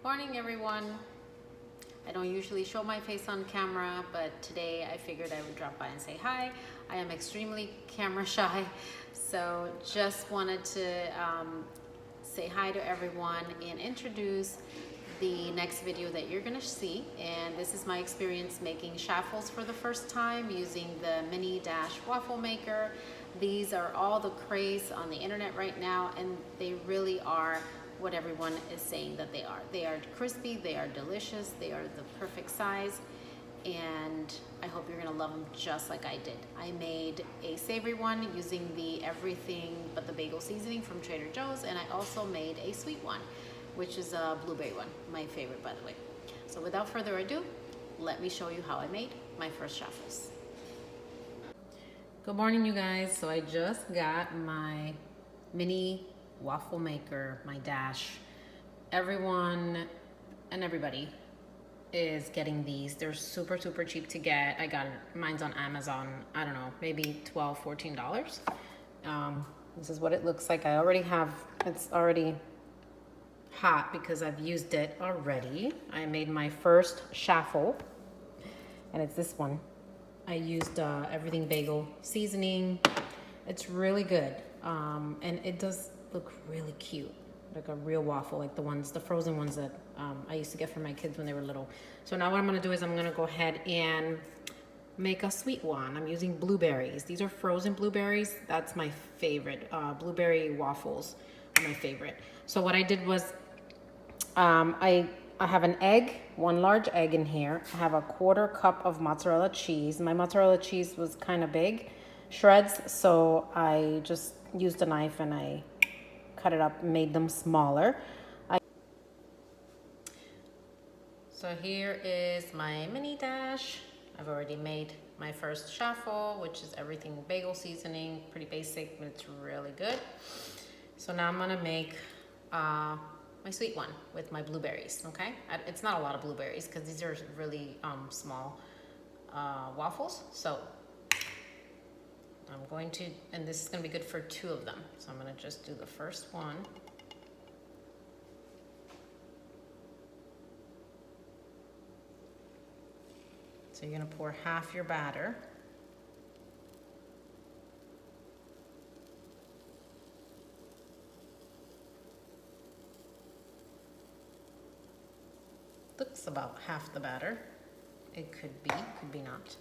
Morning everyone. I don't usually show my face on camera, but today I figured I would drop by and say hi. I am extremely camera shy, so just wanted to say hi to everyone and introduce the next video that you're gonna see. And this is my experience making Chaffles for the first time using the mini dash waffle maker. These are all the craze on the internet right now, and they really are what everyone is saying that they are. They are crispy, they are delicious, they are the perfect size, and I hope you're gonna love them just like I did. I made a savory one using the everything but the bagel seasoning from Trader Joe's, and I also made a sweet one, which is a blueberry one, my favorite by the way. So without further ado, let me show you how I made my first Chaffles. Good morning you guys. So I just got my mini waffle maker, my dash. Everyone and everybody is getting these. They're super cheap to get. I got mine's on Amazon, I don't know, maybe $12, $14. This is what it looks like. I already have, it's already hot because I've used it already. I made my first Chaffle, and it's this one. I used everything bagel seasoning. It's really good, and it does look really cute, like a real waffle, like the frozen ones that I used to get for my kids when they were little. So now what I'm gonna do is I'm gonna go ahead and make a sweet one. I'm using blueberries. These are frozen blueberries. That's my favorite. Blueberry waffles are my favorite. So what I did was I have an egg, one large egg in here. I have a 1/4 cup of mozzarella cheese. My mozzarella cheese was kind of big, shreds, so I just used a knife and I cut it up and made them smaller. So here is my mini dash. I've already made my first Chaffle, which is everything bagel seasoning, pretty basic, but it's really good. So now I'm gonna make my sweet one with my blueberries, okay? It's not a lot of blueberries because these are really small waffles. So I'm going to, and this is gonna be good for 2 of them. So I'm gonna just do the first one. So you're gonna pour half your batter. Looks about half the batter. It could be not.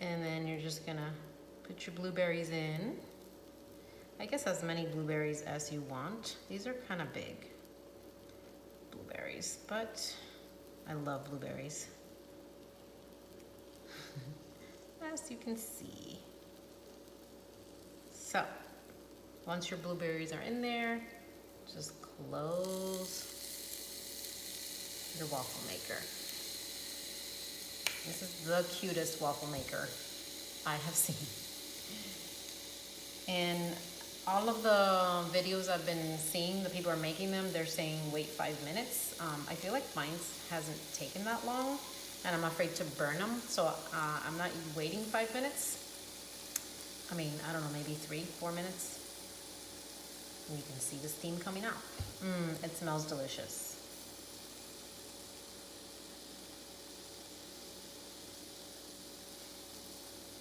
And then you're just gonna put your blueberries in. I guess as many blueberries as you want. These are kind of big blueberries, but I love blueberries. As you can see. So, once your blueberries are in there, just close your waffle maker. This is the cutest waffle maker I have seen. And all of the videos I've been seeing, the people are making them, they're saying wait 5 minutes. I feel like mine hasn't taken that long, and I'm afraid to burn them, so I'm not waiting 5 minutes. I mean, I don't know, maybe 3-4 minutes. And you can see the steam coming out. It smells delicious.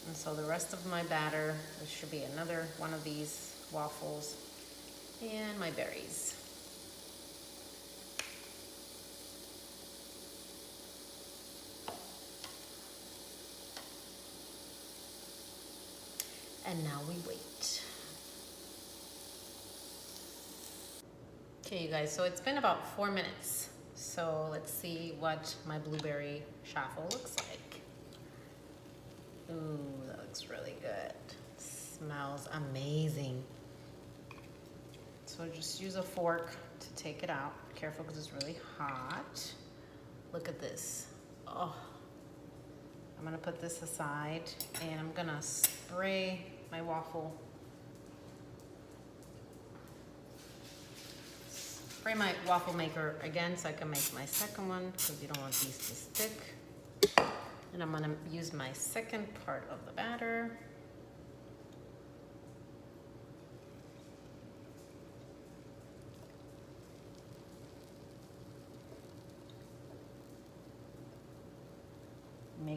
And so the rest of my batter, there should be another one of these waffles, and my berries. And now we wait. Okay, you guys, so it's been about 4 minutes. So let's see what my blueberry Chaffle looks like. Ooh, that looks really good. Smells amazing. So just use a fork to take it out. Careful because it's really hot. Look at this. Oh, I'm gonna put this aside and I'm gonna spray my waffle. Spray my waffle maker again so I can make my second one because you don't want these to stick. And I'm gonna use my second part of the batter.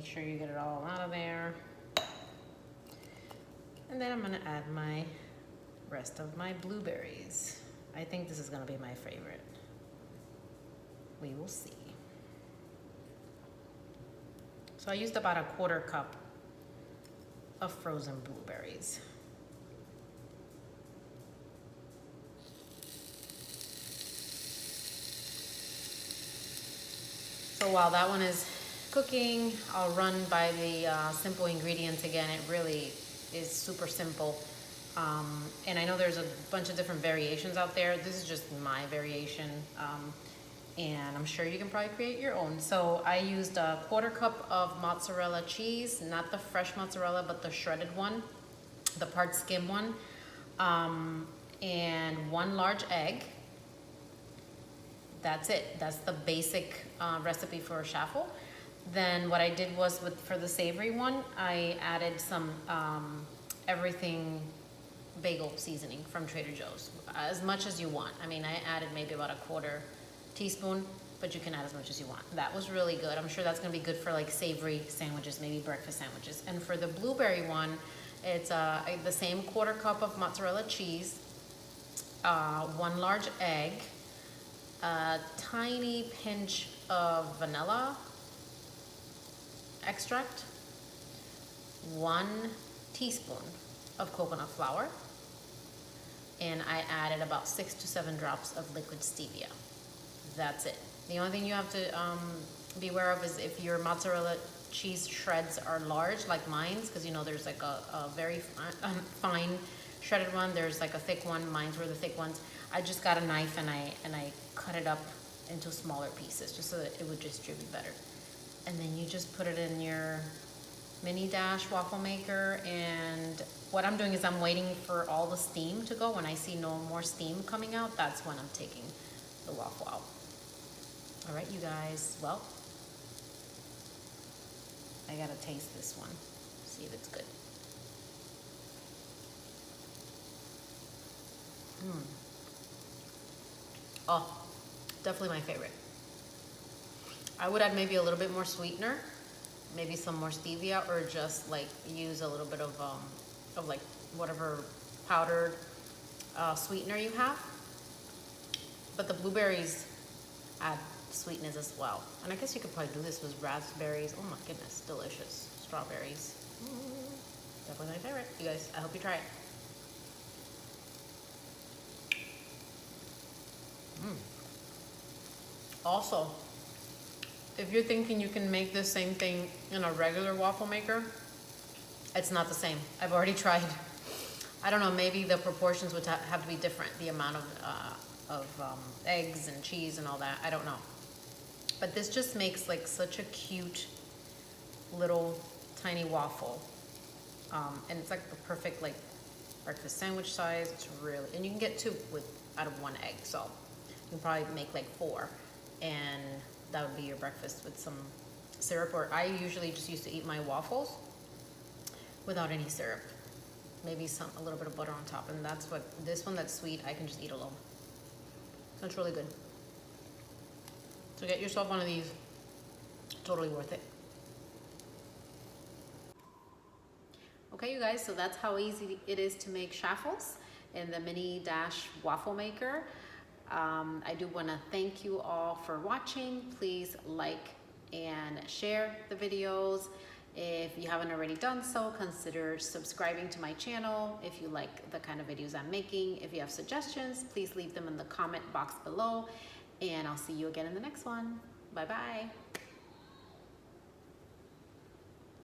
make sure you get it all out of there. And then I'm gonna add my rest of my blueberries. I think this is gonna be my favorite. We will see. So I used about a 1/4 cup of frozen blueberries. So while that one is cooking, I'll run by the simple ingredients again. It really is super simple. And I know there's a bunch of different variations out there. This is just my variation. And I'm sure you can probably create your own. So I used a 1/4 cup of mozzarella cheese, not the fresh mozzarella, but the shredded one, the part skim one, and 1 large egg. That's it. That's the basic recipe for a Chaffle. Then what I did was for the savory one, I added some everything bagel seasoning from Trader Joe's, as much as you want. I mean, I added maybe about a 1/4 teaspoon, but you can add as much as you want. That was really good. I'm sure that's gonna be good for like savory sandwiches, maybe breakfast sandwiches. And for the blueberry one, it's the same 1/4 cup of mozzarella cheese, 1 large egg, a tiny pinch of vanilla extract, 1 teaspoon of coconut flour, and I added about 6 to 7 drops of liquid stevia. That's it. The only thing you have to be aware of is if your mozzarella cheese shreds are large, like mine's, because you know there's like a very fine shredded one, there's like a thick one. Mine's were the thick ones. I just got a knife and I cut it up into smaller pieces just so that it would distribute better. And then you just put it in your mini dash waffle maker, and what I'm doing is I'm waiting for all the steam to go. When I see no more steam coming out, that's when I'm taking the waffle out. All right, you guys, well, I gotta taste this one, see if it's good. Oh, definitely my favorite. I would add maybe a little bit more sweetener, maybe some more stevia, or just like use a little bit of like whatever powdered sweetener you have. But the blueberries add sweetness as well. And I guess you could probably do this with raspberries. Oh my goodness, delicious. Strawberries. Definitely my favorite. You guys, I hope you try it. Also, if you're thinking you can make the same thing in a regular waffle maker, it's not the same. I've already tried. I don't know, maybe the proportions would have to be different. The amount of eggs and cheese and all that, I don't know. But this just makes like such a cute little tiny waffle. And it's like the perfect like breakfast sandwich size. It's really, and you can get 2 out of 1 egg. So you can probably make like 4, and that would be your breakfast with some syrup. Or I usually just used to eat my waffles without any syrup. Maybe a little bit of butter on top, and that's what, this one that's sweet, I can just eat alone. That's really good. So get yourself one of these, totally worth it. Okay, you guys, so that's how easy it is to make Chaffles in the mini dash waffle maker. I do want to thank you all for watching. Please like and share the videos. If you haven't already done so, consider subscribing to my channel if you like the kind of videos I'm making. If you have suggestions, please leave them in the comment box below, and I'll see you again in the next one. Bye bye.